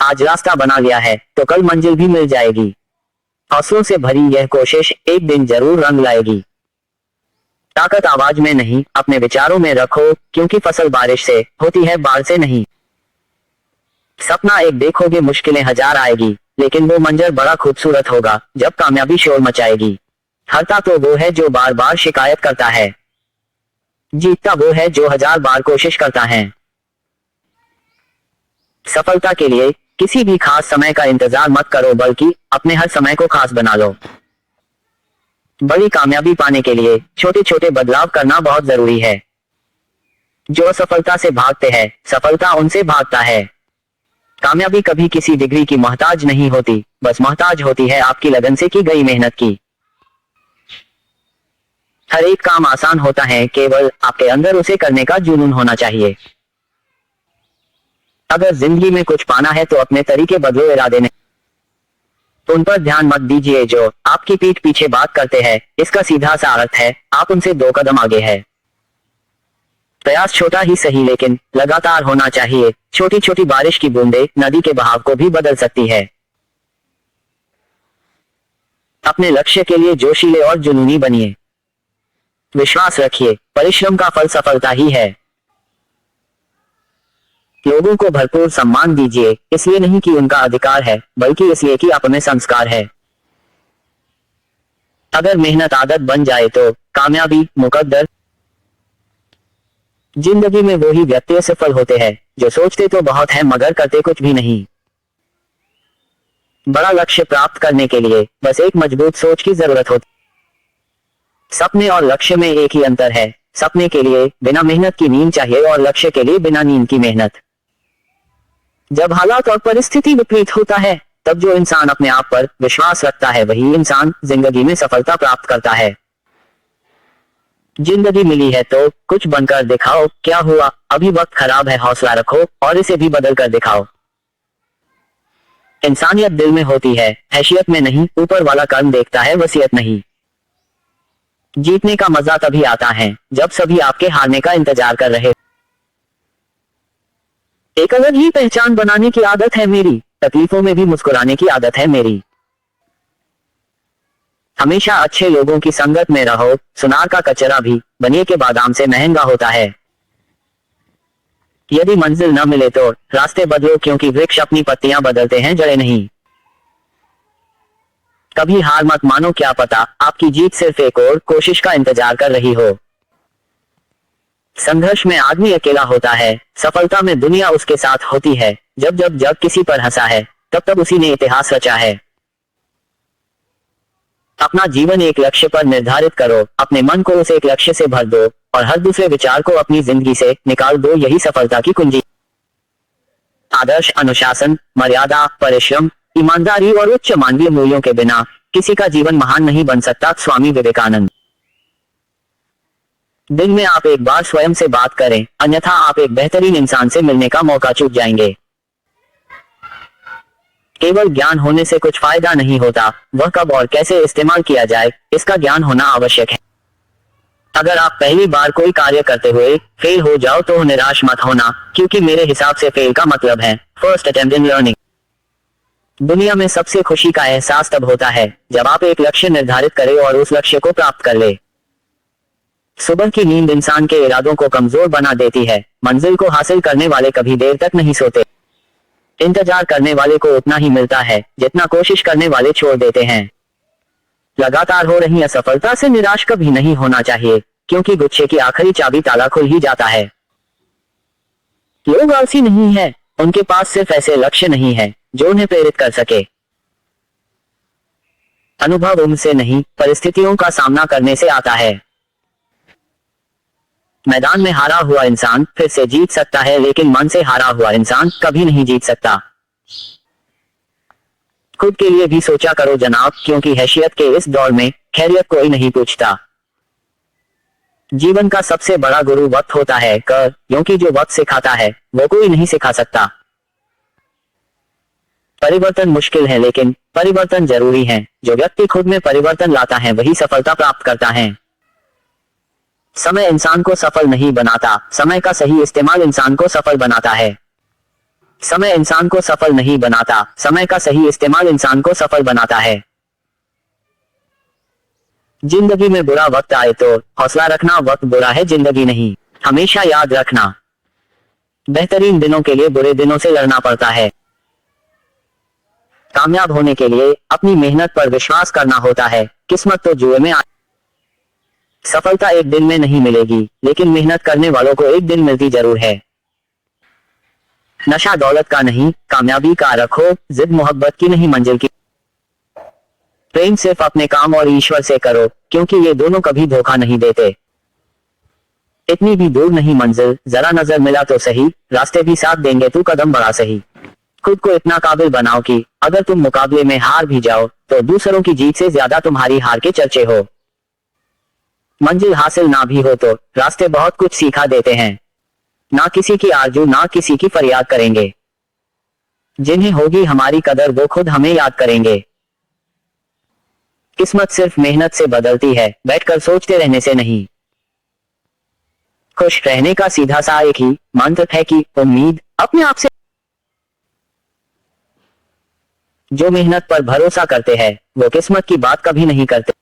आज रास्ता बना लिया है तो कल मंजिल भी मिल जाएगी। हौसलों से भरी यह कोशिश एक दिन जरूर रंग लाएगी। ताकत आवाज में नहीं, अपने विचारों में रखो, क्योंकि फसल बारिश से होती है, बाढ़ से नहीं। सपना एक देखोगे, मुश्किलें हजार आएगी, लेकिन वो मंजर बड़ा खूबसूरत होगा जब कामयाबी शोर मचाएगी। हारता तो वो है जो बार बार शिकायत करता है, जीतता वो है जो हजार बार कोशिश करता है। सफलता के लिए किसी भी खास समय का इंतजार मत करो, बल्कि अपने हर समय को खास बना लो। बड़ी कामयाबी पाने के लिए छोटे छोटे बदलाव करना बहुत जरूरी है। जो असफलता से भागते हैं, सफलता उनसे भागता है। कामयाबी कभी किसी डिग्री की मोहताज नहीं होती, बस मोहताज होती है आपकी लगन से की गई मेहनत की। हर एक काम आसान होता है, केवल आपके अंदर उसे करने का जुनून होना चाहिए। अगर जिंदगी में कुछ पाना है तो अपने तरीके बदलो, इरादे नहीं। तो उन पर ध्यान मत दीजिए जो आपकी पीठ पीछे बात करते हैं। इसका सीधा सा अर्थ है आप उनसे 2 कदम आगे है। प्रयास छोटा ही सही, लेकिन लगातार होना चाहिए। छोटी छोटी बारिश की बूंदें नदी के बहाव को भी बदल सकती है। अपने लक्ष्य के लिए जोशीले और जुनूनी बनिए। विश्वास रखिए, परिश्रम का फल सफलता ही है। लोगों को भरपूर सम्मान दीजिए, इसलिए नहीं कि उनका अधिकार है, बल्कि इसलिए कि आप में संस्कार है। अगर मेहनत आदत बन जाए तो कामयाबी मुकद्दर। जिंदगी में वही व्यक्ति सफल होते हैं जो सोचते तो बहुत है मगर करते कुछ भी नहीं। बड़ा लक्ष्य प्राप्त करने के लिए बस एक मजबूत सोच की जरूरत होती। सपने और लक्ष्य में एक ही अंतर है, सपने के लिए बिना मेहनत की नींद चाहिए और लक्ष्य के लिए बिना नींद की मेहनत। जब हालात और परिस्थिति विपरीत होता है, तब जो इंसान अपने आप पर विश्वास रखता है वही इंसान जिंदगी में सफलता प्राप्त करता है। जिंदगी मिली है तो कुछ बनकर दिखाओ, क्या हुआ, अभी वक्त खराब है, हौसला रखो और इसे भी बदल कर दिखाओ। इंसानियत दिल में होती है, हैसियत में नहीं। ऊपर वाला कर्म देखता है, वसीयत नहीं। जीतने का मजा तभी आता है जब सभी आपके हारने का इंतजार कर रहे। एक अलग ही पहचान बनाने की आदत है मेरी, तकलीफों में भी मुस्कुराने की आदत है मेरी। हमेशा अच्छे लोगों की संगत में रहो, सुनार का कचरा भी बनिए के बादाम से महंगा होता है। यदि मंजिल न मिले तो रास्ते बदलो, क्योंकि वृक्ष अपनी पत्तियां बदलते हैं, जड़ें नहीं। कभी हार मत मानो, क्या पता आपकी जीत सिर्फ एक और कोशिश का इंतजार कर रही हो। संघर्ष में आदमी अकेला होता है, सफलता में दुनिया उसके साथ होती है। जब जब जग किसी पर हंसा है, तब तब उसी ने इतिहास रचा है। अपना जीवन एक लक्ष्य पर निर्धारित करो, अपने मन को उस एक लक्ष्य से भर दो और हर दूसरे विचार को अपनी जिंदगी से निकाल दो। यही सफलता की कुंजी। आदर्श, अनुशासन, मर्यादा, परिश्रम, ईमानदारी और उच्च मानवीय मूल्यों के बिना किसी का जीवन महान नहीं बन सकता। स्वामी विवेकानंद। दिन में आप एक बार स्वयं से बात करें, अन्यथा आप एक बेहतरीन इंसान से मिलने का मौका चूक जाएंगे। केवल ज्ञान होने से कुछ फायदा नहीं होता, वह कब और कैसे इस्तेमाल किया जाए इसका ज्ञान होना आवश्यक है। अगर आप पहली बार कोई कार्य करते हुए फेल हो जाओ तो निराश मत होना, क्योंकि मेरे हिसाब से फेल का मतलब है फर्स्ट अटेम्प्ट इन लर्निंग। दुनिया में सबसे खुशी का एहसास तब होता है जब आप एक लक्ष्य निर्धारित करें और उस लक्ष्य को प्राप्त कर ले। सुबह की नींद इंसान के इरादों को कमजोर बना देती है। मंजिल को हासिल करने वाले कभी देर तक नहीं सोते। इंतजार करने वाले को उतना ही मिलता है जितना कोशिश करने वाले छोड़ देते हैं। लगातार हो रही असफलता से निराश कभी नहीं होना चाहिए, क्योंकि गुच्छे की आखिरी चाबी ताला खुल ही जाता है। लोग आलसी नहीं है, उनके पास सिर्फ ऐसे लक्ष्य नहीं है जो उन्हें प्रेरित कर सके। अनुभव उनसे नहीं, परिस्थितियों का सामना करने से आता है। मैदान में हारा हुआ इंसान फिर से जीत सकता है, लेकिन मन से हारा हुआ इंसान कभी नहीं जीत सकता। खुद के लिए भी सोचा करो जनाब, क्योंकि हैसियत के इस दौर में खैरियत कोई नहीं पूछता। जीवन का सबसे बड़ा गुरु वक्त होता है, क्योंकि जो वक्त सिखाता है वो कोई नहीं सिखा सकता। परिवर्तन मुश्किल है, लेकिन परिवर्तन जरूरी है। जो व्यक्ति खुद में परिवर्तन लाता है वही सफलता प्राप्त करता है। समय इंसान को सफल नहीं बनाता, समय का सही इस्तेमाल इंसान को सफल बनाता है। समय इंसान को सफल नहीं बनाता, समय का सही इस्तेमाल इंसान को सफल बनाता है। जिंदगी में बुरा वक्त आए तो हौसला रखना, वक्त बुरा है जिंदगी नहीं। हमेशा याद रखना, बेहतरीन दिनों के लिए बुरे दिनों से लड़ना पड़ता है। कामयाब होने के लिए अपनी मेहनत पर विश्वास करना होता है, किस्मत तो जुए में सफलता एक दिन में नहीं मिलेगी, लेकिन मेहनत करने वालों को एक दिन मिलती जरूर है। नशा दौलत का नहीं, कामयाबी का रखो, जिद मोहब्बत की नहीं मंजिल की। प्रेम सिर्फ अपने काम और ईश्वर से करो, क्योंकि ये दोनों कभी धोखा नहीं देते। इतनी भी दूर नहीं मंजिल, जरा नजर मिला तो सही, रास्ते भी साथ देंगे, तू कदम बढ़ा सही। खुद को इतना काबिल बनाओ कि अगर तुम मुकाबले में हार भी जाओ तो दूसरों की जीत से ज्यादा तुम्हारी हार के चर्चे हो। मंजिल हासिल ना भी हो तो रास्ते बहुत कुछ सिखा देते हैं। ना किसी की आरजू, ना किसी की फरियाद करेंगे। जिन्हें होगी हमारी कदर वो खुद हमें याद करेंगे। किस्मत सिर्फ मेहनत से बदलती है, बैठकर सोचते रहने से नहीं। खुश रहने का सीधा सा एक ही मंत्र है कि उम्मीद अपने आप से। जो मेहनत पर भरोसा करते हैं वो किस्मत की बात कभी नहीं करते।